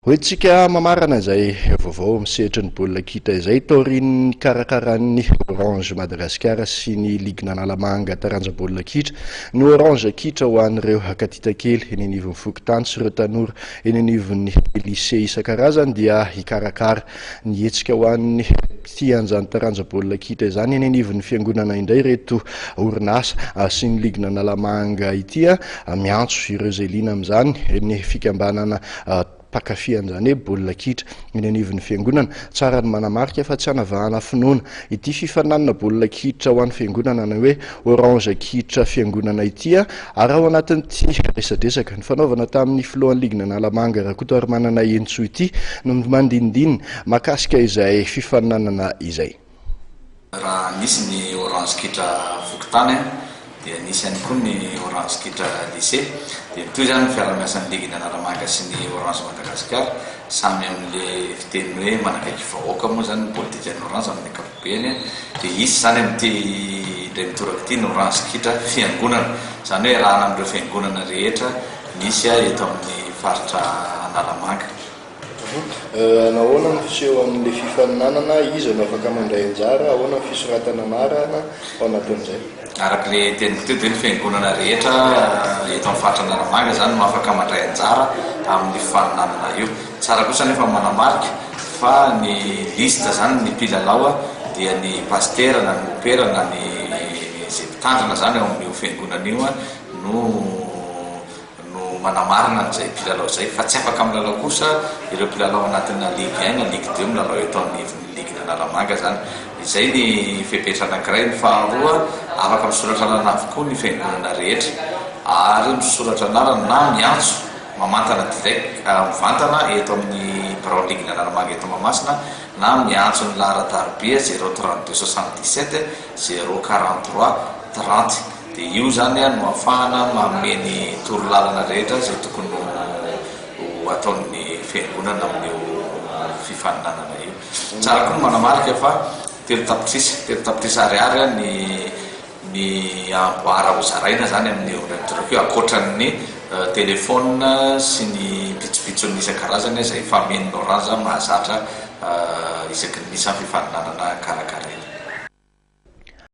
Hoentsika mamarana izay vaovao misehatra ny baolina kitra izay taorian'ny karakaran'ny Orange Madagasikara sy ny Ligue Analamanga taranja baolina kitra. Ny Orange kitra ho an'ireo akatita kely eny anivon'ny Fokontany sy ireo tanora eny anivon'ny lycée isan-karazany dia hikarakara ny hetsika ho an'ny tian'izany taranja baolina kitra izany eny anivon'ny fiangonana indray reto orinasa sy ny Ligue Analamanga ity miantso ireo izay liana amin'izany ny fikambanana pakafian'izany hoe baolina kitra eny anivon'ny fiangonana. Tsara ny manamarika fa tsy hanavahana finoana ity fifananana baolina kitra ho an'ny fiangonana na hoe Orange kitra fiangonana ity ary ao anatin'ity resadresaka ny fanaovana tamin'ny filohan'ny Ligue Analamanga Rakoto ary manana Entso ity no mandindinina makasika izay fifananana izay. Raha nisy ny Orange kitra Fokontany dia nisy ihany koa ny Orange kitra lycée dia toy izany fiara-miasan'ny Ligue Analamanga sy ny Orange Madagasikara samy amin'le fiteny hoe manakaiky vahoaka moa zany ny politikan'ny Orange amin'ny ankapobeny dia isy zany amin'ity ilay mitoraka ity ny Orange kitra fiangonana zany hoe rahana amin'ireo fiangonana rehetra misy eto amin'ny faritra Analamanga. Nahoana ny fiseho amin'ilay fifaninanana izy no afaka mandray anjara ahoana ny fisoratana anarana ao anatin'izay araka le teniko teo dia ny fiangonana rehetra eto amin'ny faritra Analamanga zany no afaka mandray anjara amin'ny fifaninanana io. Tsara kosa nefa manamarika fa ny lista zany ny mpilalao dia ny pasteur na ny opera na ny izay mpitandrina zany ao amin'io fiangonana io no manamarina n'izay mpilalao izay fa tsy afaka milalao kosa ireo mpilalao anatina Ligue 1 na Ligue 2 milalao eto amin'ny Ligue Analamanga zany. Izay ny fepetra anankiray. Ny faharoa afaka misoratra anarana avokoa ny fiangonana rehetra ary misoratra anarana na miantso mamantana direct mivantana eto amin'ny Pro Ligue Analamanga eto Mahamasina na miantso ny laharan-tarobia 032 77 043 30 dia io zany no ahafahana mameny torolalana rehetra izay tokony ho ataon'ny fiangonana amin'io fifaninanana io. Tsara koa manamarika fa telo tapitrisa ariary ny amboara ho zaraina zany amin'ny orinatoroka io akoatran'ny telefona sy ny pitsopitsony isan-karazany izay fameny Orange mahazatra isaky ny misy fifaninanana karakara.